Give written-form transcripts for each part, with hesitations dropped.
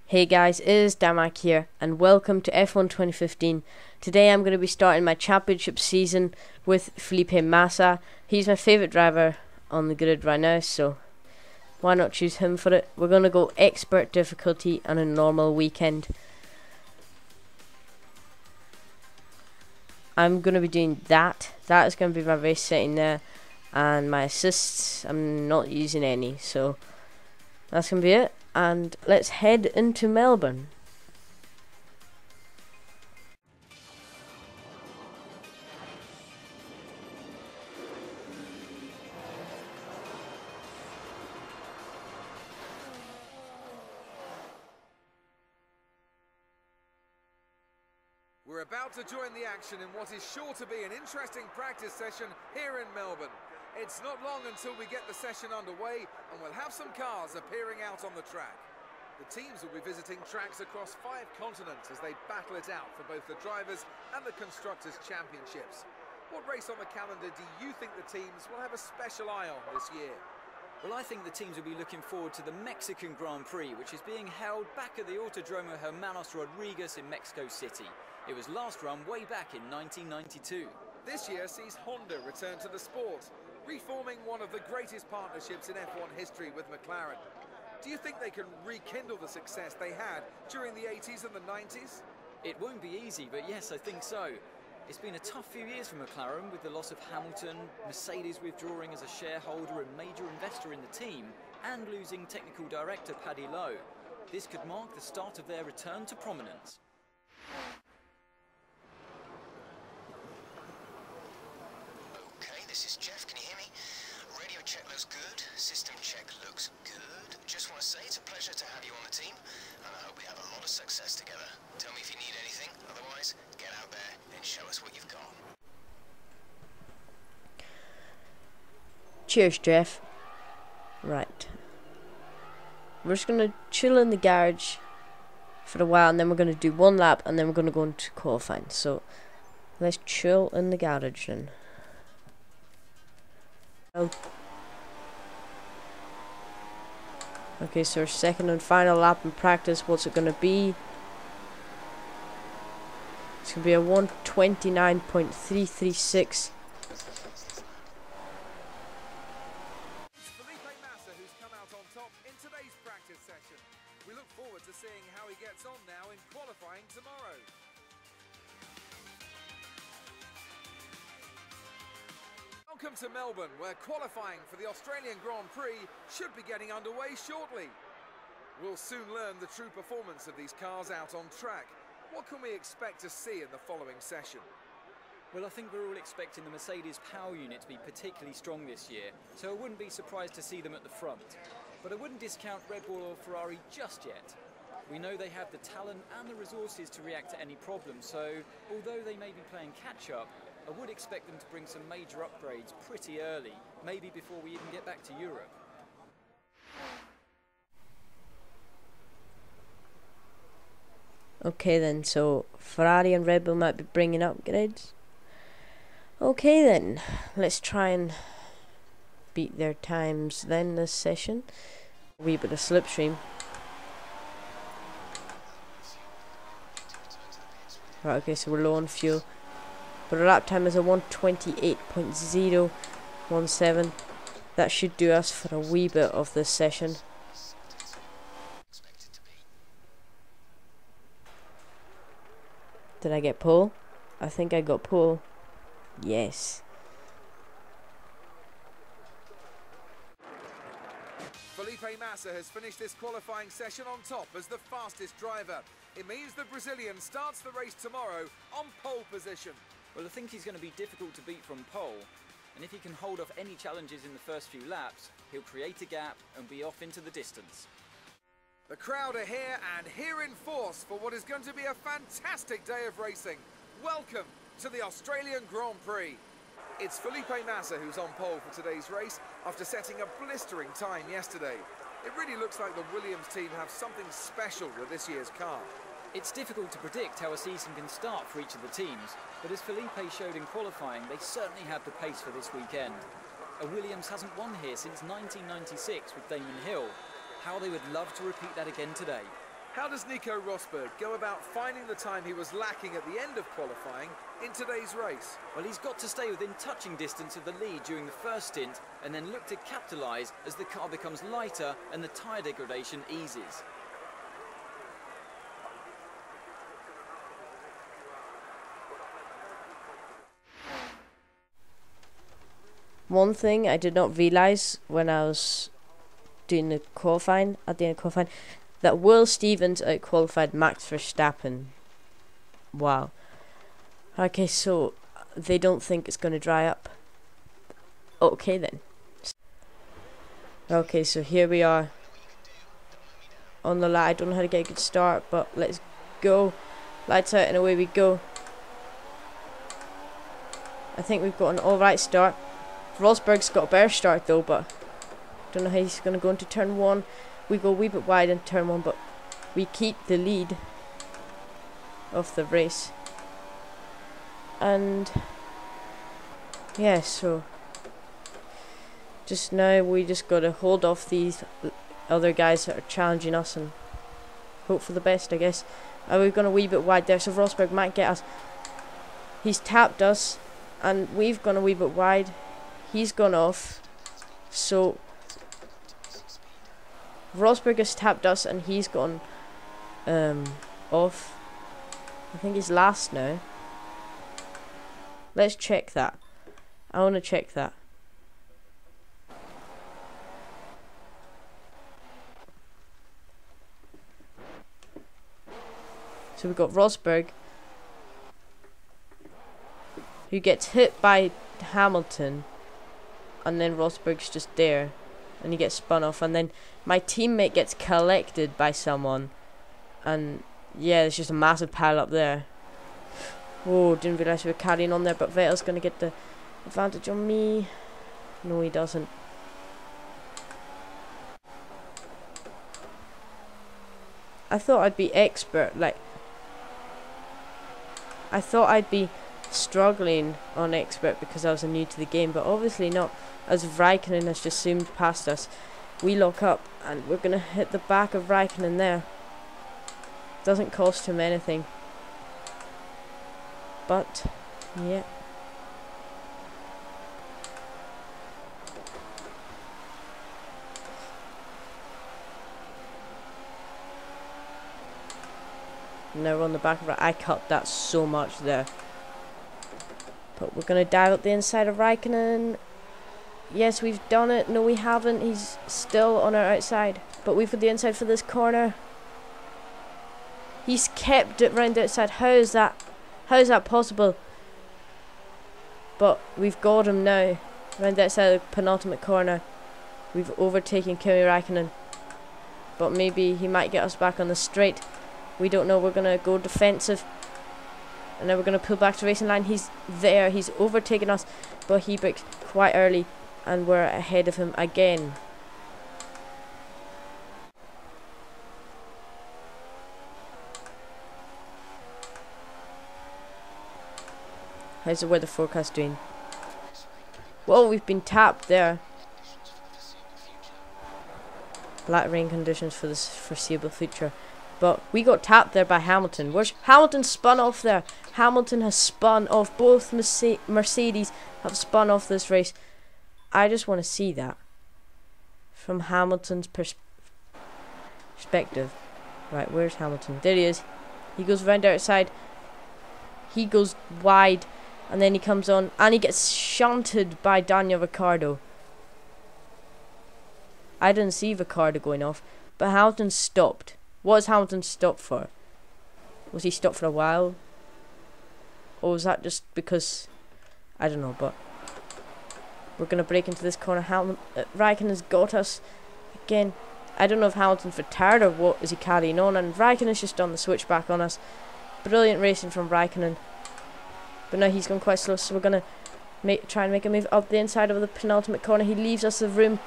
Hey guys, it is Damak here, and welcome to F1 2015. Today I'm going to be starting my championship season with Felipe Massa. He's my favourite driver on the grid right now, so why not choose him for it? We're going to go expert difficulty on a normal weekend. I'm going to be doing that. That is going to be my race setting there, and my assists, I'm not using any, so that's going to be it. And let's head into Melbourne. We're about to join the action in what is sure to be an interesting practice session here in Melbourne. It's not long until we get the session underway, and we'll have some cars appearing out on the track. The teams will be visiting tracks across 5 continents as they battle it out for both the Drivers' and the Constructors' Championships. What race on the calendar do you think the teams will have a special eye on this year? Well, I think the teams will be looking forward to the Mexican Grand Prix, which is being held back at the Autodromo Hermanos Rodriguez in Mexico City. It was last run way back in 1992. This year sees Honda return to the sport, reforming one of the greatest partnerships in F1 history with McLaren. Do you think they can rekindle the success they had during the 80s and the 90s? It won't be easy, but yes, I think so. It's been a tough few years for McLaren with the loss of Hamilton, Mercedes withdrawing as a shareholder and major investor in the team, and losing technical director Paddy Lowe. This could mark the start of their return to prominence. Okay, this is Jeff. Can you hear me? Radio check looks good. System check looks good. Just want to say it's a pleasure to have you on the team, and I hope we have a lot of success together. Tell me if you need anything. Otherwise, get out there and show us what you've got. Cheers, Jeff. Right. We're just going to chill in the garage for a while, and then we're going to do one lap, and then we're going to go into qualifying. So, let's chill in the garage then. Okay, so our second and final lap in practice, what's it going to be? It's going to be a 1:29.336. Felipe Massa, who's come out on top in today's practice session. We look forward to seeing how he gets on now in qualifying tomorrow. Welcome to Melbourne, where qualifying for the Australian Grand Prix should be getting underway shortly. We'll soon learn the true performance of these cars out on track. What can we expect to see in the following session? Well, I think we're all expecting the Mercedes power unit to be particularly strong this year, so I wouldn't be surprised to see them at the front. But I wouldn't discount Red Bull or Ferrari just yet. We know they have the talent and the resources to react to any problem, so although they may be playing catch-up, I would expect them to bring some major upgrades pretty early, maybe before we even get back to Europe. Okay then, so Ferrari and Red Bull might be bringing upgrades. Okay then, let's try and beat their times then this session. A wee bit of slipstream. Right, okay, so we're low on fuel. But our lap time is a 1:28.017. That should do us for a wee bit of this session. Did I get pole? I think I got pole. Yes. Felipe Massa has finished this qualifying session on top as the fastest driver. It means the Brazilian starts the race tomorrow on pole position. Well, I think he's going to be difficult to beat from pole, and if he can hold off any challenges in the first few laps, he'll create a gap and be off into the distance. The crowd are here and here in force for what is going to be a fantastic day of racing. Welcome to the Australian Grand Prix. It's Felipe Massa who's on pole for today's race after setting a blistering time yesterday. It really looks like the Williams team have something special with this year's car. It's difficult to predict how a season can start for each of the teams, but as Felipe showed in qualifying, they certainly have the pace for this weekend. A Williams hasn't won here since 1996 with Damon Hill. How they would love to repeat that again today. How does Nico Rosberg go about finding the time he was lacking at the end of qualifying in today's race? Well, he's got to stay within touching distance of the lead during the first stint and then look to capitalise as the car becomes lighter and the tyre degradation eases. One thing I did not realise when I was doing the qualifying, at the end of qualifying, that Will Stevens out-qualified Max Verstappen. Wow. Okay, so they don't think it's going to dry up. Okay then. Okay, so here we are on the light. I don't know how to get a good start, but let's go. Lights out and away we go. I think we've got an alright start. Rosberg's got a better start though, but don't know how he's going to go into turn 1. We go a wee bit wide in turn 1, but we keep the lead of the race. And yeah, so just now we just got to hold off these other guys that are challenging us and hope for the best, I guess. We've gone a wee bit wide there, so Rosberg might get us. He's tapped us and we've gone a wee bit wide. He's gone off, so Rosberg has tapped us and he's gone off. I think he's last now. Let's check that. I want to check that. So we've got Rosberg, who gets hit by Hamilton, and then Rosberg's just there and he gets spun off, and then my teammate gets collected by someone, and yeah, there's just a massive pile up there. Oh, didn't realise we were carrying on there, but Vettel's going to get the advantage on me. No, he doesn't. I thought I'd be expert, like I thought I'd be struggling on expert because I was new to the game, but obviously not, as Raikkonen has just zoomed past us. We lock up and we're going to hit the back of Raikkonen there. Doesn't cost him anything, but yeah. Now we're on the back of I cut that so much there. But we're going to dive up the inside of Raikkonen. Yes, we've done it. No, we haven't. He's still on our outside. But we've got the inside for this corner. He's kept it round the outside. How is that? How is that possible? But we've got him now. Round the outside of the penultimate corner. We've overtaken Kimi Raikkonen. But maybe he might get us back on the straight. We don't know. We're going to go defensive. And now we're going to pull back to racing line. He's there. He's overtaken us. But he braked quite early. And we're ahead of him again. How's the weather forecast doing? Whoa, we've been tapped there. Black rain conditions for this foreseeable future. But we got tapped there by Hamilton. Where's Hamilton spun off there? Hamilton has spun off. Both Mercedes have spun off this race. I just want to see that from Hamilton's perspective. Right, where's Hamilton? There he is. He goes round outside. He goes wide. And then he comes on. And he gets shunted by Daniel Ricciardo. I didn't see Ricciardo going off. But Hamilton stopped. What was Hamilton stopped for? Was he stopped for a while? Or was that just because... I don't know, but... We're going to break into this corner. Raikkonen has got us. Again, I don't know if Hamilton's retired or what is he carrying on. And Raikkonen's just done the switchback on us. Brilliant racing from Raikkonen. But now he's gone quite slow, so we're going to try and make a move up the inside of the penultimate corner. He leaves us the room.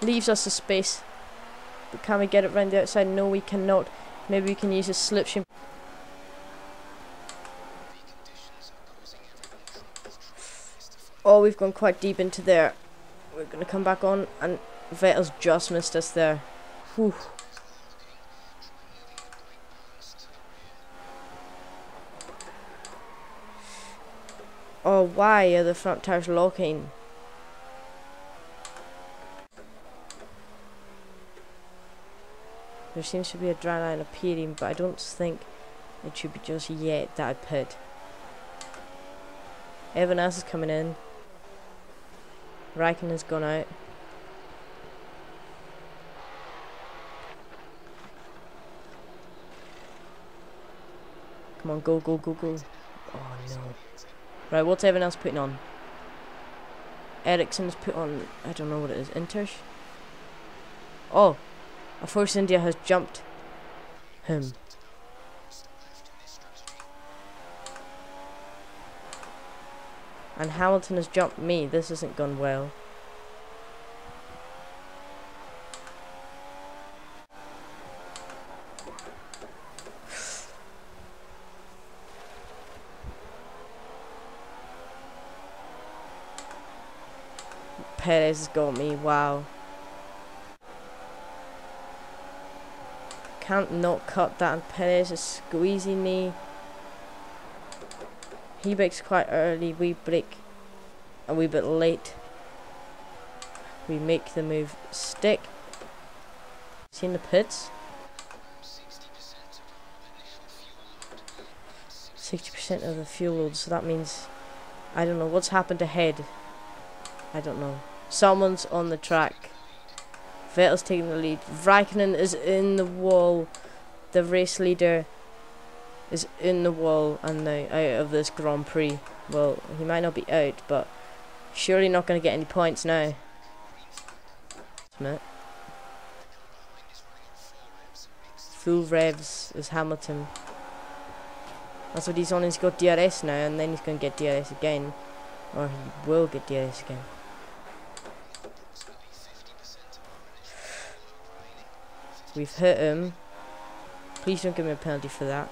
Leaves us the space. But can we get it round the outside? No, we cannot. Maybe we can use a slipstream. Oh, we've gone quite deep into there. We're going to come back on, and Vettel's just missed us there. Whew. Oh, why are the front tires locking? There seems to be a dry line appearing, but I don't think it should be just yet that I pit. Everyone else is coming in. Raikkonen has gone out. Come on, go, go, go, go. Oh no. Right, what's everyone else putting on? Ericsson's put on, I don't know what it is, Inters? Oh, a Force India has jumped him. And Hamilton has jumped me. This hasn't gone well. Perez has got me, wow. Can't not cut that, and Perez is squeezing me. He breaks quite early, we break a wee bit late. We make the move stick. See in the pits? 60% of the fuel load, so that means, I don't know, what's happened ahead? I don't know. Someone's on the track. Vettel's taking the lead. Raikkonen is in the wall. The race leader is in the wall and now out of this Grand Prix. Well, he might not be out, but surely not going to get any points now. Full revs is Hamilton. That's what he's on. He's got DRS now, and then he's going to get DRS again. Or he will get DRS again. We've hit him. Please don't give me a penalty for that.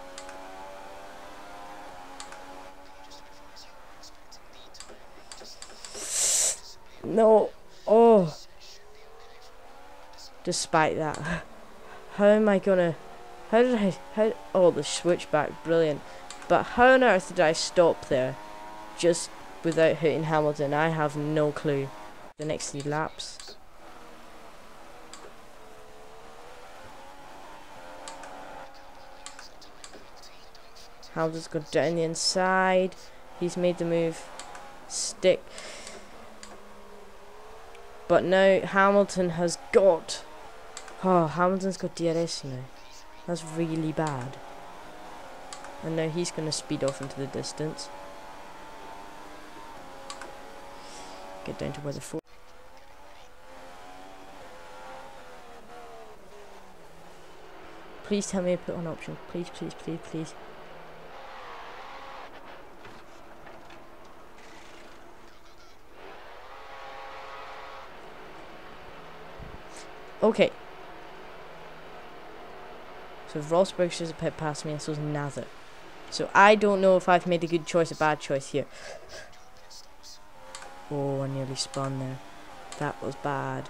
No. Oh. Despite that. How am I gonna... Oh, the switchback. Brilliant. But how on earth did I stop there? Just without hitting Hamilton? I have no clue. The next 3 laps. Hamilton's got down the inside. He's made the move stick. But now Hamilton has got... Oh, Hamilton's got DRS now. That's really bad. And now he's going to speed off into the distance. Get down to where the 4... Please tell me I put on option. Please, please, please, please. Okay. So Rosberg's just a pit past me, and so's Nazar. So I don't know if I've made a good choice or bad choice here. Oh, I nearly spun there. That was bad.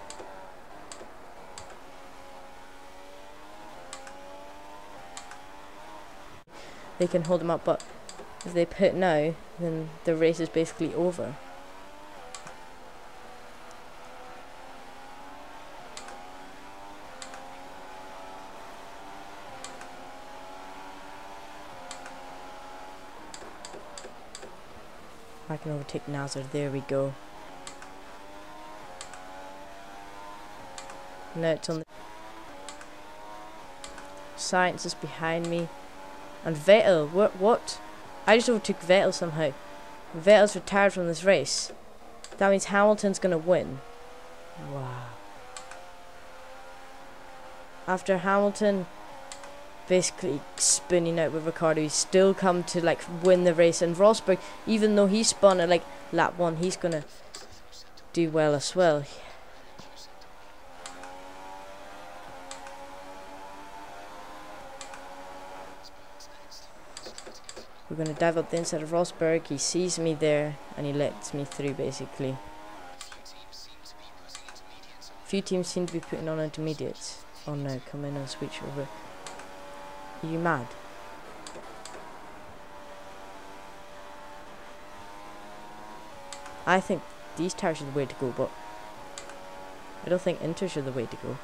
They can hold him up, but if they pit now, then the race is basically over. I can overtake Nazar. There we go. Now it's on the... Science is behind me. And Vettel, what? I just overtook Vettel somehow. Vettel's retired from this race. That means Hamilton's gonna win. Wow. After Hamilton basically spinning out with Ricardo, he's still come to like win the race, and Rosberg, even though he spun at like lap 1, he's gonna do well as well. We're gonna dive up the inside of Rosberg. He sees me there and he lets me through basically. Few teams seem to be putting on intermediates. Oh no, come in and switch over. Are you mad? I think these tires are the way to go, but I don't think inters are the way to go.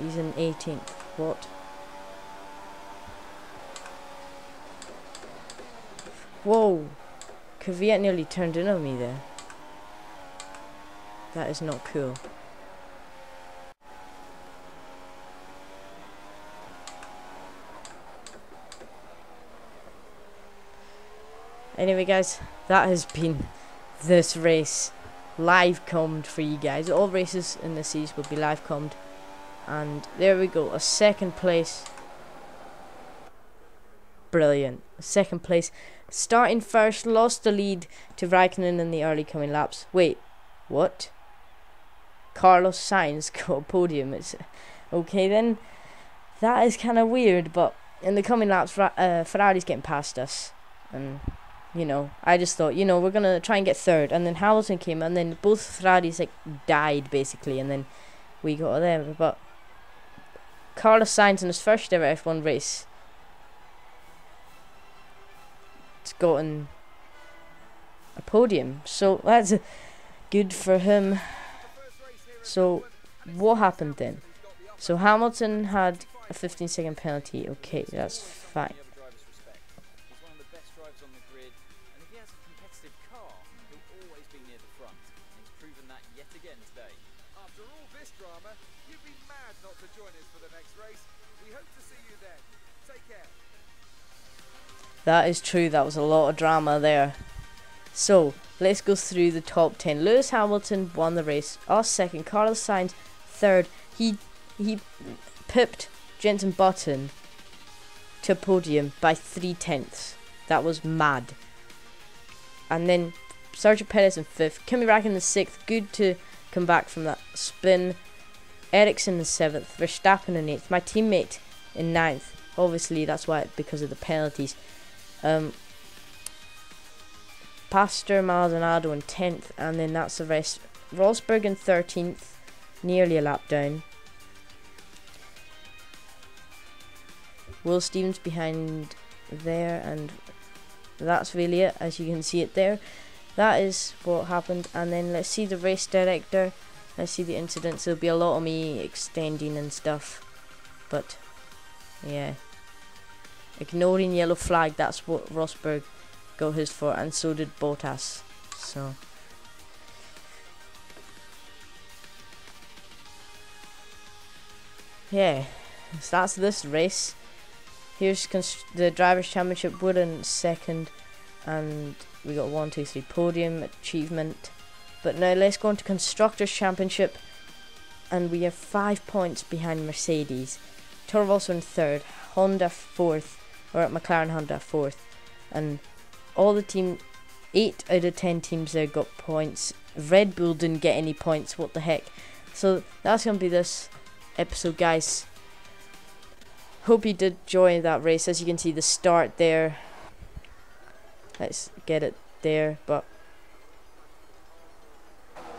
He's in 18th. What? Whoa! Kvyat nearly turned in on me there. That is not cool. Anyway guys, that has been this race. Live commed for you guys. All races in this series will be live commed. And there we go, a second place. Brilliant. Second place. Starting first, lost the lead to Raikkonen in the early coming laps. Wait, what? Carlos Sainz got a podium. It's okay then. That is kind of weird, but in the coming laps, Ferrari's getting past us. And, you know, I just thought, you know, we're going to try and get third. And then Hamilton came, and then both Ferraris, like, died, basically. And then we got them. But Carlos Sainz in his first ever F1 race, it's gotten a podium, so that's good for him. So what happened then? So Hamilton had a 15-second penalty. Okay, that's fine. He's one of the best drivers on the grid, and if he has a competitive car, he'll always be near the front. And he's proven that yet again today. After all this drama, you'd be mad not to join us for the next race. We hope to see you then. Take care. That is true, that was a lot of drama there. So, let's go through the top 10. Lewis Hamilton won the race. Us second, Carlos Sainz third. He pipped Jenson Button to podium by 3/10. That was mad. And then Sergio Perez in 5th. Kimi Räikkönen in 6th. Good to come back from that spin. Ericsson in 7th. Verstappen in 8th. My teammate in 9th. Obviously, that's why, because of the penalties. Pastor Maldonado in 10th, and then that's the rest. Rosberg in 13th, nearly a lap down. Will Stevens behind there, and that's really it, as you can see it there. That is what happened. And then let's see the race director. Let's see the incidents. There'll be a lot of me extending and stuff, but yeah. Ignoring yellow flag, that's what Rosberg got his for, and so did Bottas. So yeah, so that's this race. Here's the Drivers' Championship. We're in 2nd, and we got 1, 2, 3 podium achievement. But now let's go into Constructors' Championship, and we have 5 points behind Mercedes. Toro Rosso in 3rd, Honda 4th. Or at McLaren Honda 4th, and all the team, 8 out of 10 teams there got points. Red Bull didn't get any points. What the heck? So that's gonna be this episode, guys. Hope you did enjoy that race. As you can see, the start there. Let's get it there, but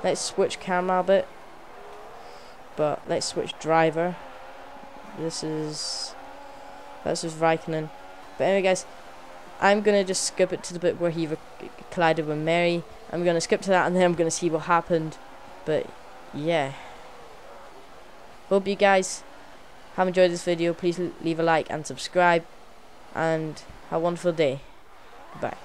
let's switch camera a bit. But let's switch driver. This is Raikkonen. But anyway, guys, I'm going to just skip it to the bit where he collided with Mary. I'm going to skip to that, and then I'm going to see what happened. But yeah, hope you guys have enjoyed this video. Please leave a like and subscribe, and have a wonderful day. Goodbye.